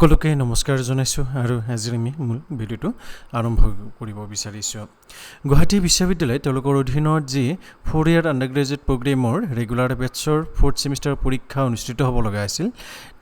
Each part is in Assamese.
সকলোকে নমস্কাৰ জনাইছোঁ আৰু আজি আমি মূল ভিডিঅ'টো আৰম্ভ কৰিব বিচাৰিছোঁ। গুৱাহাটী বিশ্ববিদ্যালয় তেওঁলোকৰ অধীনত যি 4 ইয়াৰ আণ্ডাৰগ্ৰেজুৱেট প্ৰগ্ৰেমৰ ৰেগুলাৰ বেটছৰ 4th ছেমিষ্টাৰ পৰীক্ষা অনুষ্ঠিত হ'ব লগা আছিল।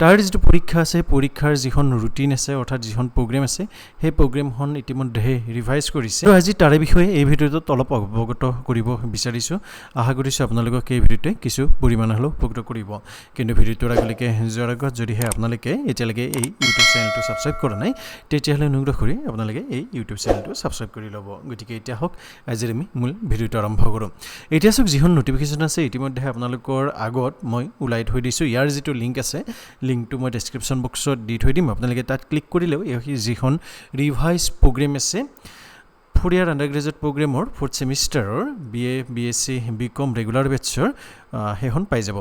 তাৰ যিটো পৰীক্ষা আছে, পৰীক্ষাৰ যিখন ৰুটিন আছে অৰ্থাৎ যিখন প্ৰগ্ৰেম আছে, সেই প্ৰগ্ৰেমখন ইতিমধ্যে ৰিভাইজ কৰিছে। আৰু আজি তাৰে বিষয়ে এই ভিডিঅ'টোত অলপ অৱগত কৰিব বিচাৰিছোঁ। আশা কৰিছোঁ আপোনালোকক এই ভিডিঅ'টোৱে কিছু পৰিমাণে হ'লেও উপকৃত কৰিব। কিন্তু ভিডিঅ'টোৰ আগলৈকে যোৱাৰ আগত যদিহে আপোনালোকে এতিয়ালৈকে এই ইউটিউব চেনেলটো ছাবস্ক্ৰাইব কৰা নাই, তেতিয়াহ'লে অনুগ্ৰহ কৰি আপোনালোকে এই ইউটিউব চেনেলটো ছাবস্ক্ৰাইব কৰি ল'ব। গতিকে এতিয়া হওক, আজি আমি মূল ভিডিঅ'টো আৰম্ভ কৰোঁ। এতিয়া চাওক, যিখন নটিফিকেশ্যন আছে ইতিমধ্যে আপোনালোকৰ আগত মই ওলাই থৈ দিছোঁ। ইয়াৰ যিটো লিংক আছে, লিংকটো মই ডেছক্ৰিপশ্যন বক্সত দি থৈ দিম। আপোনালোকে তাত ক্লিক কৰিলেও যিখন ৰিভাইজ প্ৰগ্ৰেম আছে 4 ইয়াৰ আণ্ডাৰগ্ৰেজুৱেট প্ৰগ্ৰেমৰ 4th ছেমিষ্টাৰৰ BA, BSc, BCom ৰেগুলাৰ বেটছৰ সেইখন পাই যাব।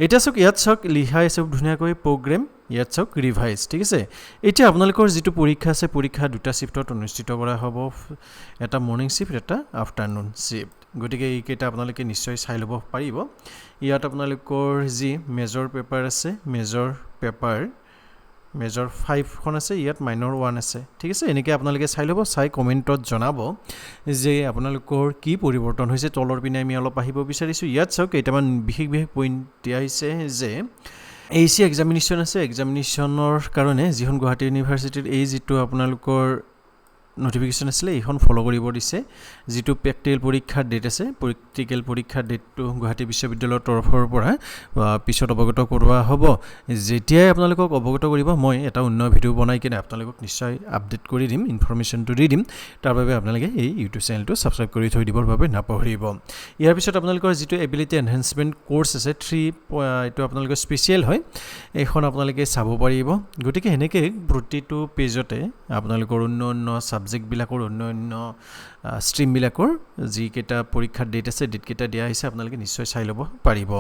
এতিয়া চাওক, ইয়াত চাওক লিখাই আছে ধুনীয়াকৈ প্ৰগ্ৰেম, ইয়াত চাওক ৰিভাইজ, ঠিক আছে। এতিয়া আপোনালোকৰ যিটো পৰীক্ষা আছে, পৰীক্ষা দুটা শ্বিফ্টত অনুষ্ঠিত কৰা হ'ব, এটা মৰ্ণিং শ্বিফ্ট, এটা আফটাৰনুন শ্বিফ্ট। গতিকে এইকেইটা আপোনালোকে নিশ্চয় চাই ল'ব পাৰিব। ইয়াত আপোনালোকৰ যি মেজৰ পেপাৰ আছে, মেজৰ 5খন আছে, ইয়াত মাইনৰ 1 আছে, ঠিক আছে। এনেকৈ আপোনালোকে চাই ল'ব, চাই কমেণ্টত জনাব যে আপোনালোকৰ কি পৰিৱৰ্তন হৈছে। তলৰ পিনে আমি অলপ আহিব বিচাৰিছোঁ। ইয়াত চাওক কেইটামান বিশেষ পইণ্ট দিয়া হৈছে যে AC এক্সামিনেশ্যন আছে, এক্সামিনেশ্যনৰ কাৰণে যিখন গুৱাহাটী ইউনিভাৰ্চিটিৰ এই যিটো আপোনালোকৰ নটিফিকেশ্যন আছিলে এইখন ফ'ল' কৰিব দিছে। যিটো প্ৰেক্টিকেল পৰীক্ষাৰ ডেট আছে, প্ৰেক্টিকেল পৰীক্ষাৰ ডেটটো গুৱাহাটী বিশ্ববিদ্যালয়ৰ তৰফৰ পৰা পিছত অৱগত কৰোৱা হ'ব। যেতিয়াই আপোনালোকক অৱগত কৰিব, মই এটা অন্য ভিডিঅ' বনাই কিনে আপোনালোকক নিশ্চয় আপডেট কৰি দিম, ইনফৰমেশ্যনটো দি দিম। তাৰ বাবে আপোনালোকে এই ইউটিউব চেনেলটো ছাবস্ক্ৰাইব কৰি থৈ দিবৰ বাবে নাপাহৰিব। ইয়াৰ পিছত আপোনালোকৰ যিটো এবিলিটি এনহেঞ্চমেণ্ট কোৰ্চ আছে 3, এইটো আপোনালোকৰ স্পেচিয়েল হয়, এইখন আপোনালোকে চাব পাৰিব। গতিকে সেনেকৈ প্ৰতিটো পেজতে আপোনালোকৰ অন্য ছাবজেক্টবিলাকৰ অন্য ষ্ট্ৰীমবিলাকৰ যিকেইটা পৰীক্ষাৰ ডেট আছে, ডেটকেইটা দিয়া হৈছে, আপোনালোকে নিশ্চয় চাই ল'ব পাৰিব।